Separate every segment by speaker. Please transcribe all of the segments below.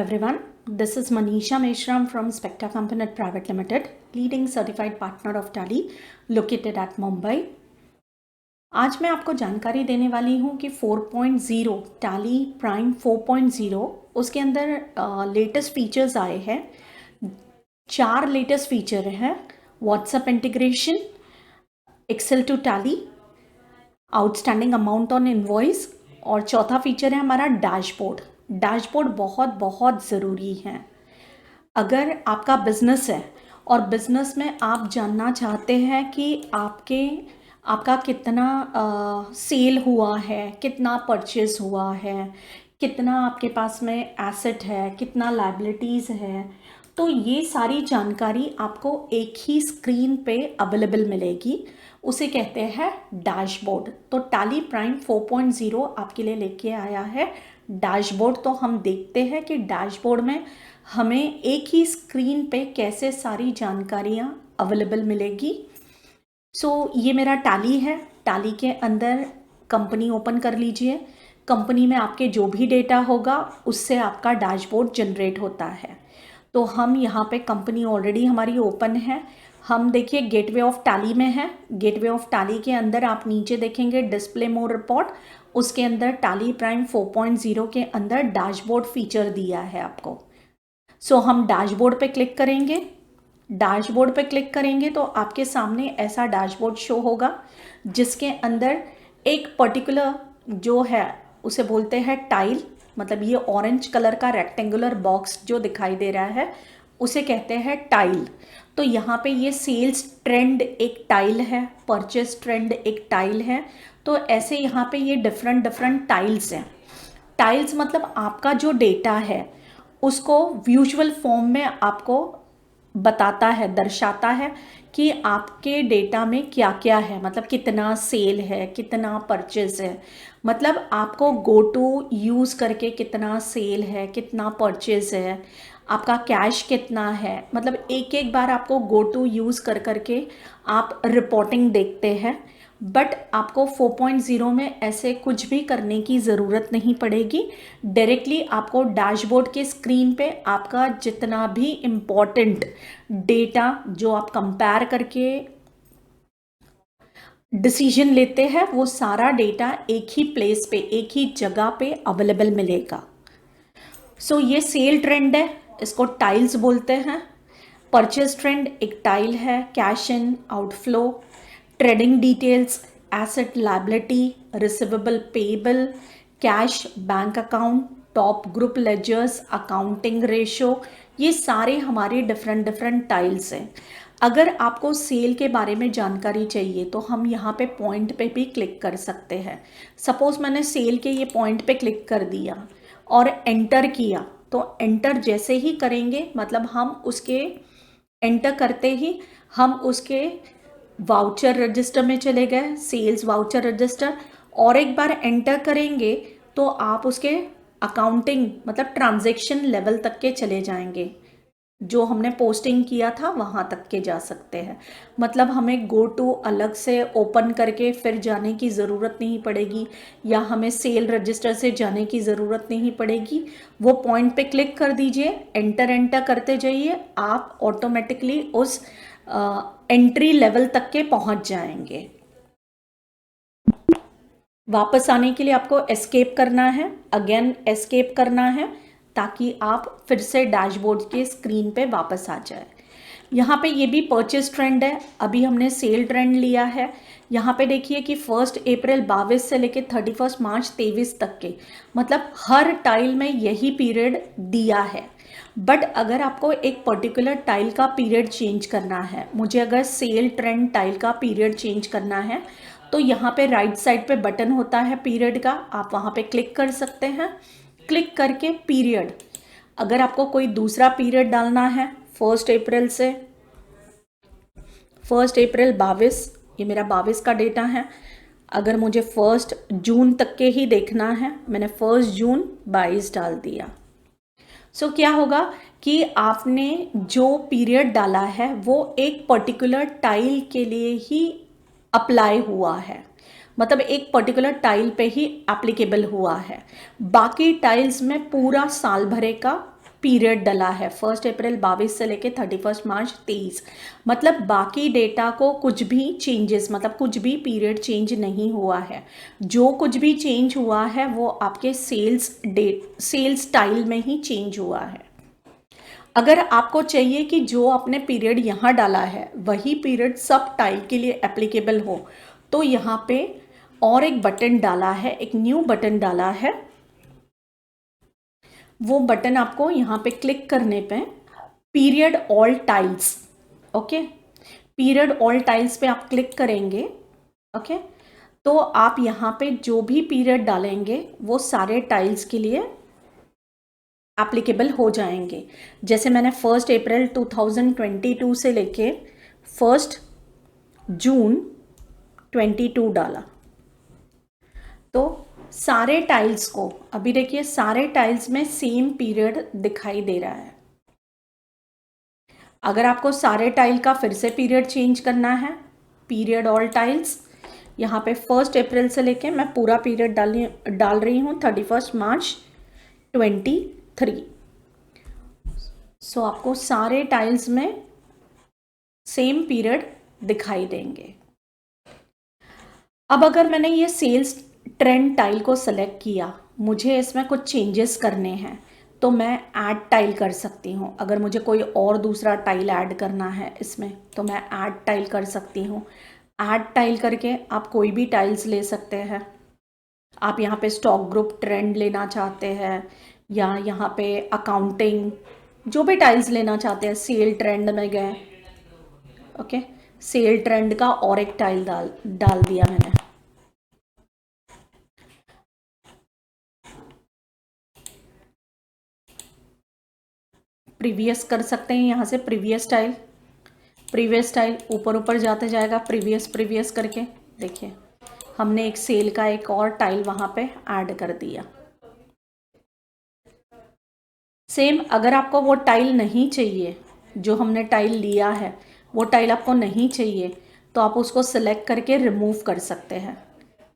Speaker 1: everyone. This is Manisha Meshram from Spectra Component Private Limited, leading certified partner of Tally, located at Mumbai. आज मैं आपको जानकारी देने वाली हूँ कि 4.0 Tally Prime 4.0 उसके अंदर लेटेस्ट फीचर्स आए हैं। 4 लेटेस्ट फीचर हैं: WhatsApp integration, Excel to Tally, outstanding amount on invoice, और चौथा फीचर है हमारा डैशबोर्ड। डैशबोर्ड बहुत बहुत ज़रूरी है। अगर आपका बिजनेस है और बिजनेस में आप जानना चाहते हैं कि आपका कितना सेल हुआ है, कितना परचेज हुआ है, कितना आपके पास में एसेट है, कितना लायबिलिटीज़ है, तो ये सारी जानकारी आपको एक ही स्क्रीन पे अवेलेबल मिलेगी। उसे कहते हैं डैशबोर्ड। तो टैली प्राइम 4.0 आपके लिए लेके आया है डैशबोर्ड। तो हम देखते हैं कि डैशबोर्ड में हमें एक ही स्क्रीन पे कैसे सारी जानकारियाँ अवेलेबल मिलेगी। ये मेरा टैली है। टैली के अंदर कंपनी ओपन कर लीजिए। कंपनी में आपके जो भी डेटा होगा उससे आपका डैशबोर्ड जनरेट होता है। तो हम यहाँ पे कंपनी ऑलरेडी हमारी ओपन है। हम देखिए गेटवे ऑफ टैली में है। गेटवे ऑफ टैली के अंदर आप नीचे देखेंगे डिस्प्ले मोर रिपोर्ट, उसके अंदर टैली प्राइम 4.0 के अंदर डैशबोर्ड फीचर दिया है आपको। हम डैशबोर्ड पे क्लिक करेंगे। डैशबोर्ड पे क्लिक करेंगे तो आपके सामने ऐसा डैशबोर्ड शो होगा जिसके अंदर एक पर्टिकुलर जो है उसे बोलते हैं टाइल, मतलब ये ऑरेंज कलर का रेक्टेंगुलर बॉक्स जो दिखाई दे रहा है उसे कहते हैं टाइल। तो यहाँ पे ये सेल्स ट्रेंड एक टाइल है, परचेस ट्रेंड एक टाइल है। तो ऐसे यहाँ पे ये डिफरेंट टाइल्स हैं। टाइल्स मतलब आपका जो डेटा है उसको विजुअल फॉर्म में आपको बताता है, दर्शाता है कि आपके डेटा में क्या क्या है, मतलब कितना सेल है, कितना परचेज है, मतलब आपको गो टू यूज़ करके कितना सेल है, कितना परचेज है, आपका कैश कितना है, मतलब एक एक बार आपको गो टू यूज़ कर करके आप रिपोर्टिंग देखते हैं। बट आपको 4.0 में ऐसे कुछ भी करने की ज़रूरत नहीं पड़ेगी। डायरेक्टली आपको डैशबोर्ड के स्क्रीन पे आपका जितना भी इम्पॉर्टेंट डेटा जो आप कंपेयर करके डिसीजन लेते हैं वो सारा डेटा एक ही प्लेस पे, एक ही जगह पे अवेलेबल मिलेगा। ये सेल ट्रेंड है, इसको टाइल्स बोलते हैं। परचेज ट्रेंड एक टाइल है, cash in, outflow, trading details, asset liability, receivable payable, cash, bank account, top group ledgers, accounting ratio, ये सारे हमारे डिफरेंट टाइल्स हैं। अगर आपको सेल के बारे में जानकारी चाहिए तो हम यहाँ पे पॉइंट पे भी क्लिक कर सकते हैं। सपोज मैंने सेल के ये पॉइंट पे क्लिक कर दिया और एंटर किया, तो एंटर जैसे ही करेंगे मतलब हम उसके एंटर करते ही हम उसके वाउचर रजिस्टर में चले गए, सेल्स वाउचर रजिस्टर, और एक बार एंटर करेंगे तो आप उसके अकाउंटिंग मतलब ट्रांजैक्शन लेवल तक के चले जाएंगे। जो हमने पोस्टिंग किया था वहाँ तक के जा सकते हैं। मतलब हमें गो टू अलग से ओपन करके फिर जाने की ज़रूरत नहीं पड़ेगी, या हमें सेल रजिस्टर से जाने की ज़रूरत नहीं पड़ेगी। वो पॉइंट पे क्लिक कर दीजिए, एंटर करते जाइए, आप ऑटोमेटिकली उस एंट्री लेवल तक के पहुँच जाएंगे। वापस आने के लिए आपको एस्केप करना है, अगेन एस्केप करना है, ताकि आप फिर से डैशबोर्ड के स्क्रीन पे वापस आ जाए। यहाँ पे ये भी परचेज ट्रेंड है, अभी हमने सेल ट्रेंड लिया है। यहाँ पे देखिए कि 1 अप्रैल 22 से लेके 31 मार्च 23 तक के, मतलब हर टाइल में यही पीरियड दिया है। बट अगर आपको एक पर्टिकुलर टाइल का पीरियड चेंज करना है, मुझे अगर सेल ट्रेंड टाइल का पीरियड चेंज करना है तो यहाँ पे राइट साइड पे बटन होता है पीरियड का, आप वहाँ पे क्लिक कर सकते हैं। क्लिक करके पीरियड, अगर आपको कोई दूसरा पीरियड डालना है 1 अप्रैल से 1 अप्रैल 22, ये मेरा 22 का डेटा है। अगर मुझे 1 जून तक के ही देखना है, मैंने 1 जून 22 डाल दिया। क्या होगा कि आपने जो पीरियड डाला है वो एक पर्टिकुलर टाइल के लिए ही अप्लाई हुआ है, मतलब एक पर्टिकुलर टाइल पे ही एप्लीकेबल हुआ है। बाकी टाइल्स में पूरा साल भरे का पीरियड डला है 1 अप्रैल 22 से लेके 31 मार्च 23, मतलब बाकी डेटा को कुछ भी चेंजेस, मतलब कुछ भी पीरियड चेंज नहीं हुआ है। जो कुछ भी चेंज हुआ है वो आपके सेल्स टाइल में ही चेंज हुआ है। अगर आपको चाहिए कि जो आपने पीरियड यहाँ डाला है वही पीरियड सब टाइल के लिए एप्लीकेबल हो, तो यहाँ पे और एक बटन डाला है, एक न्यू बटन डाला है। वो बटन आपको यहाँ पे क्लिक करने पे period all tiles, okay, period all tiles पे आप क्लिक करेंगे, ओके, तो आप यहाँ पे जो भी पीरियड डालेंगे वो सारे टाइल्स के लिए एप्लीकेबल हो जाएंगे। जैसे मैंने 1 अप्रैल 2022 से लेके 1 जून 22 डाला, तो सारे टाइल्स को, अभी देखिए सारे टाइल्स में सेम पीरियड दिखाई दे रहा है। अगर आपको सारे टाइल का फिर से पीरियड चेंज करना है, पीरियड ऑल टाइल्स, यहाँ पे 1 अप्रैल से लेके मैं पूरा पीरियड डाल रही हूँ 31 मार्च 23। सो आपको सारे टाइल्स में सेम पीरियड दिखाई देंगे। अब अगर मैंने ये सेल्स ट्रेंड टाइल को सेलेक्ट किया, मुझे इसमें कुछ चेंजेस करने हैं, तो मैं ऐड टाइल कर सकती हूँ। अगर मुझे कोई और दूसरा टाइल ऐड करना है इसमें, तो मैं ऐड टाइल कर सकती हूँ। ऐड टाइल करके आप कोई भी टाइल्स ले सकते हैं। आप यहाँ पे स्टॉक ग्रुप ट्रेंड लेना चाहते हैं या यहाँ पे अकाउंटिंग, जो भी टाइल्स लेना चाहते हैं, सेल ट्रेंड में गए, ओके, सेल ट्रेंड का और एक टाइल डाल दिया मैंने। प्रीवियस कर सकते हैं, यहाँ से प्रीवियस टाइल ऊपर ऊपर जाते जाएगा, प्रीवियस करके देखिए हमने एक सेल का एक और टाइल वहाँ पे ऐड कर दिया। सेम अगर आपको वो टाइल नहीं चाहिए, जो हमने टाइल लिया है वो टाइल आपको नहीं चाहिए, तो आप उसको सिलेक्ट करके रिमूव कर सकते हैं।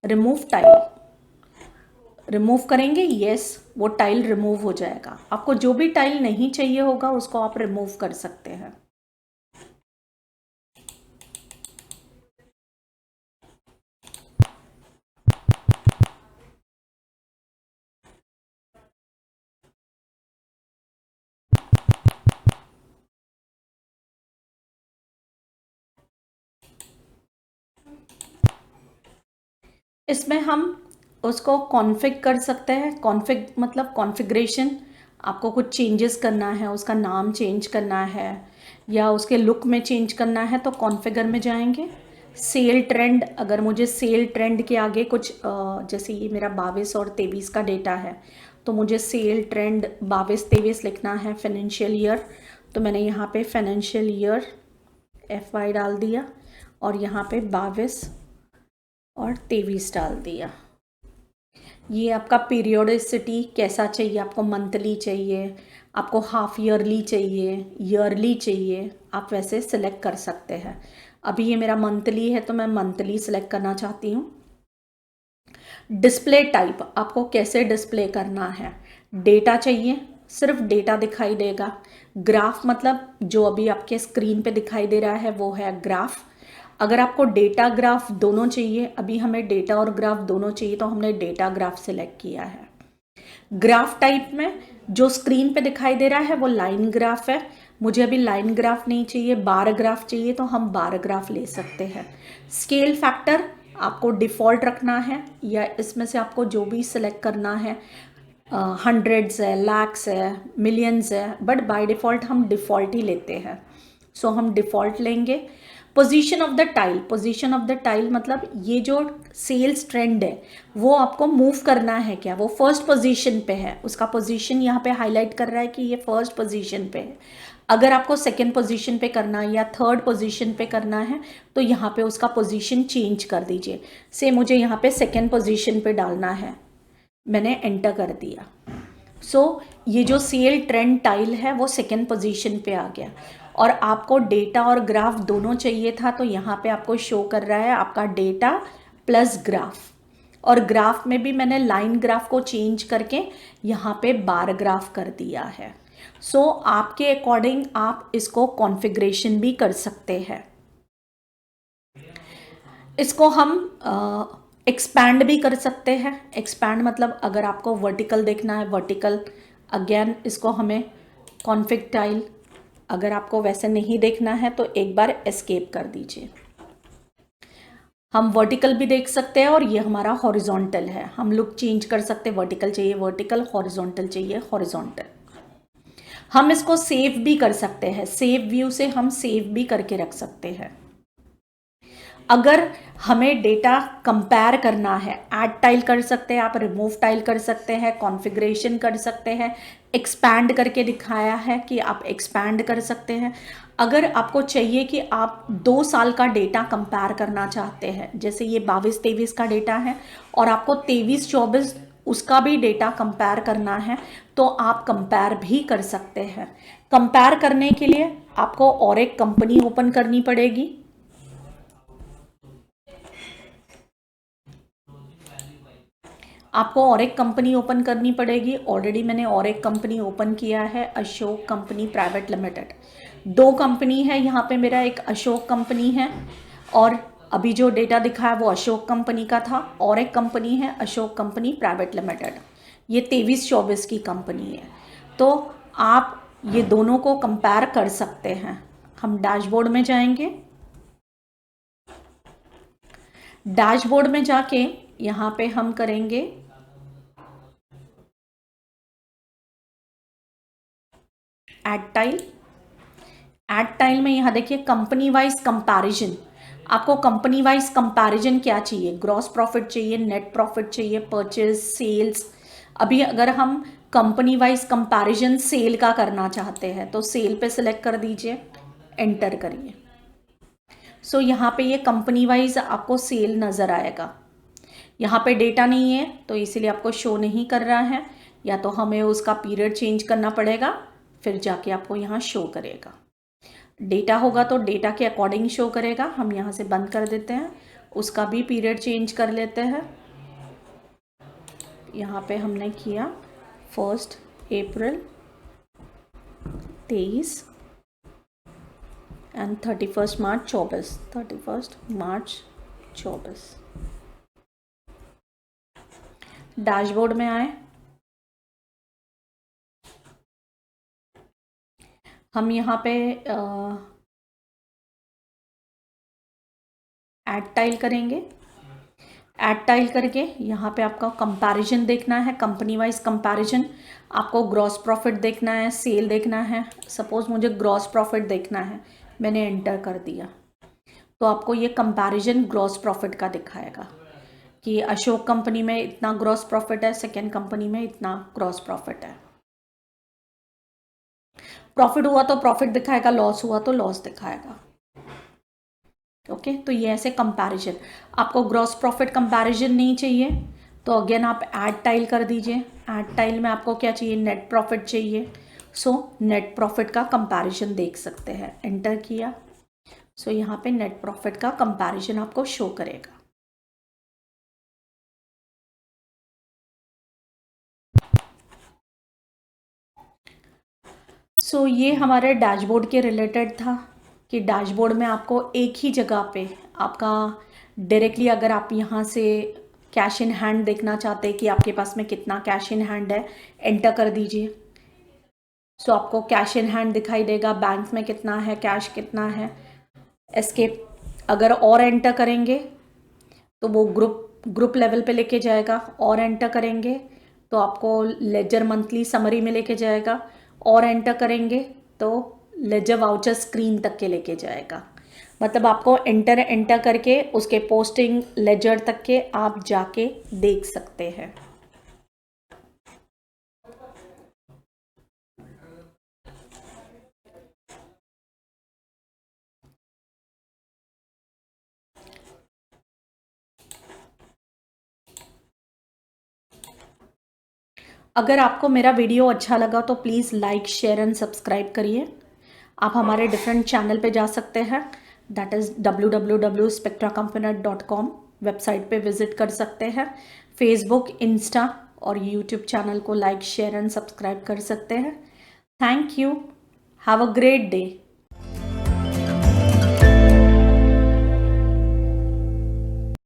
Speaker 1: रिमूव टाइल, रिमूव करेंगे, यस, वो टाइल रिमूव हो जाएगा। आपको जो भी टाइल नहीं चाहिए होगा उसको आप रिमूव कर सकते हैं। इसमें हम उसको कॉन्फ़िग कर सकते हैं। कॉन्फ़िग मतलब कॉन्फ़िगरेशन, आपको कुछ चेंजेस करना है, उसका नाम चेंज करना है या उसके लुक में चेंज करना है, तो कॉन्फ़िगर में जाएंगे। सेल ट्रेंड, अगर मुझे सेल ट्रेंड के आगे कुछ जैसे ये मेरा 22 और 23 का डेटा है, तो मुझे सेल ट्रेंड 22-23 लिखना है फाइनेंशियल ईयर, तो मैंने यहाँ पे फाइनेंशियल ईयर FY डाल दिया और यहाँ पे 22 और 23 डाल दिया। ये आपका पीरियोडिसिटी कैसा चाहिए, आपको मंथली चाहिए, आपको हाफ ईयरली चाहिए, ईयरली चाहिए, आप वैसे सिलेक्ट कर सकते हैं। अभी ये मेरा मंथली है तो मैं मंथली सिलेक्ट करना चाहती हूँ। डिस्प्ले टाइप, आपको कैसे डिस्प्ले करना है, डेटा चाहिए, सिर्फ डेटा दिखाई देगा। ग्राफ मतलब जो अभी आपके स्क्रीन पे दिखाई दे रहा है वो है ग्राफ। अगर आपको डेटा ग्राफ दोनों चाहिए, अभी हमें डेटा और ग्राफ दोनों चाहिए, तो हमने डेटा ग्राफ सिलेक्ट किया है। ग्राफ टाइप में जो स्क्रीन पे दिखाई दे रहा है वो लाइन ग्राफ है। मुझे अभी लाइन ग्राफ नहीं चाहिए, बार ग्राफ चाहिए, तो हम बार ग्राफ ले सकते हैं। स्केल फैक्टर आपको डिफ़ॉल्ट रखना है या इसमें से आपको जो भी सिलेक्ट करना है, हंड्रेड्स है, लैक्स है, मिलियंस है, बट बाय डिफ़ॉल्ट हम डिफ़ॉल्ट ही लेते हैं, सो हम डिफ़ॉल्ट लेंगे। Position of the tile, position of the tile मतलब ये जो सेल्स ट्रेंड है वो आपको मूव करना है क्या, वो फर्स्ट पोजीशन पे है, उसका पोजीशन यहाँ पे हाईलाइट कर रहा है कि ये फर्स्ट पोजीशन पे है। अगर आपको सेकेंड पोजीशन पे करना है या थर्ड पोजीशन पे करना है, तो यहाँ पे उसका पोजीशन चेंज कर दीजिए। से मुझे यहाँ पे सेकेंड पोजीशन पे डालना है, मैंने एंटर कर दिया। सो ये जो सेल ट्रेंड टाइल है वो सेकेंड पोजीशन पे आ गया। और आपको डेटा और ग्राफ दोनों चाहिए था, तो यहाँ पे आपको शो कर रहा है आपका डेटा प्लस ग्राफ। और ग्राफ में भी मैंने लाइन ग्राफ को चेंज करके यहाँ पे बार ग्राफ कर दिया है। सो आपके अकॉर्डिंग आप इसको कॉन्फ़िगरेशन भी कर सकते हैं। इसको हम एक्सपैंड भी कर सकते हैं। एक्सपैंड मतलब अगर आपको वर्टिकल देखना है वर्टिकल, अगेन इसको हमें कॉन्फ़िग टाइल, अगर आपको वैसे नहीं देखना है तो एक बार एस्केप कर दीजिए। हम वर्टिकल भी देख सकते हैं और ये हमारा हॉरिजॉन्टल है। हम लुक चेंज कर सकते हैं, वर्टिकल चाहिए वर्टिकल, हॉरिजॉन्टल चाहिए हॉरिजॉन्टल। हम इसको सेव भी कर सकते हैं, सेव व्यू से हम सेव भी करके रख सकते हैं। अगर हमें डेटा कंपेयर करना है, ऐड टाइल कर सकते हैं आप, रिमूव टाइल कर सकते हैं, कॉन्फ़िगरेशन कर सकते हैं, एक्सपैंड करके दिखाया है कि आप एक्सपैंड कर सकते हैं। अगर आपको चाहिए कि आप 2 साल का डेटा कंपेयर करना चाहते हैं, जैसे ये 22-23 का डेटा है और आपको 23-24 उसका भी डेटा कंपेयर करना है, तो आप कंपेयर भी कर सकते हैं। कंपेयर करने के लिए आपको और एक कंपनी ओपन करनी पड़ेगी। आपको और एक कंपनी ओपन करनी पड़ेगी। ऑलरेडी मैंने और एक कंपनी ओपन किया है, Ashok company private limited. 2 company है यहाँ पे मेरा, एक अशोक कंपनी है और अभी जो डेटा दिखा है वो अशोक कंपनी का था, और एक कंपनी है अशोक कंपनी प्राइवेट लिमिटेड, ये 23-24 की कंपनी है। तो आप ये दोनों को कंपेयर कर सकते हैं। हम डैशबोर्ड में जाएंगे, डैशबोर्ड में जाके यहाँ पे हम करेंगे ऐड टाइल। ऐड टाइल में यहाँ देखिए कंपनी वाइज कंपैरिजन, आपको कंपनी वाइज कंपैरिजन क्या चाहिए, ग्रॉस प्रॉफिट चाहिए, नेट प्रॉफिट चाहिए, परचेज, सेल्स। अभी अगर हम कंपनी वाइज कंपैरिजन सेल का करना चाहते हैं तो सेल पे सिलेक्ट कर दीजिए, एंटर करिए। सो यहाँ पे ये कंपनी वाइज आपको सेल नज़र आएगा। यहाँ पे डेटा नहीं है तो इसीलिए आपको शो नहीं कर रहा है, या तो हमें उसका पीरियड चेंज करना पड़ेगा, फिर जाके आपको यहाँ शो करेगा। डेटा होगा तो डेटा के अकॉर्डिंग शो करेगा। हम यहाँ से बंद कर देते हैं, उसका भी पीरियड चेंज कर लेते हैं। यहाँ पे हमने किया 1 अप्रैल 23 एंड 31 मार्च 24, 31 मार्च 24। डैशबोर्ड में आए, हम यहाँ पे ऐड टाइल करेंगे। ऐड टाइल करके यहाँ पे आपका कंपैरिजन देखना है, कंपनी वाइज कंपैरिजन। आपको ग्रॉस प्रॉफिट देखना है, सेल देखना है। सपोज मुझे ग्रॉस प्रॉफिट देखना है, मैंने एंटर कर दिया तो आपको ये कंपैरिजन ग्रॉस प्रॉफिट का दिखाएगा कि अशोक कंपनी में इतना ग्रॉस प्रॉफिट है, सेकेंड कंपनी में इतना ग्रॉस प्रॉफिट है। प्रॉफिट हुआ तो प्रॉफिट दिखाएगा, लॉस हुआ तो लॉस दिखाएगा। ओके, तो ये ऐसे कंपैरिजन। आपको ग्रॉस प्रॉफिट कंपैरिजन नहीं चाहिए तो अगेन आप ऐड टाइल कर दीजिए। ऐड टाइल में आपको क्या चाहिए, नेट प्रॉफिट चाहिए। सो नेट प्रॉफिट का कंपैरिजन देख सकते हैं, एंटर किया। सो यहाँ पे नेट प्रॉफिट का कंपैरिजन आपको शो करेगा। सो ये हमारे डैशबोर्ड के रिलेटेड था कि डैशबोर्ड में आपको एक ही जगह पे आपका डायरेक्टली, अगर आप यहाँ से कैश इन हैंड देखना चाहते हैं कि आपके पास में कितना कैश इन हैंड है, एंटर कर दीजिए। सो आपको कैश इन हैंड दिखाई देगा, बैंक में कितना है, कैश कितना है। एस्केप अगर और एंटर करेंगे तो वो ग्रुप लेवल पे लेके जाएगा, और एंटर करेंगे तो आपको लेजर मंथली समरी में लेके जाएगा, और एंटर करेंगे तो लेजर वाउचर स्क्रीन तक के लेके जाएगा। मतलब आपको एंटर करके उसके पोस्टिंग लेजर तक के आप जाके देख सकते हैं। अगर आपको मेरा वीडियो अच्छा लगा तो please like, share and subscribe करिए। आप हमारे डिफरेंट चैनल पे जा सकते हैं, दैट इज़ www.spectracomponent.com वेबसाइट पे विज़िट कर सकते हैं। फेसबुक, इंस्टा और यूट्यूब चैनल को लाइक, शेयर एंड सब्सक्राइब कर सकते हैं। Thank you. Have a great day.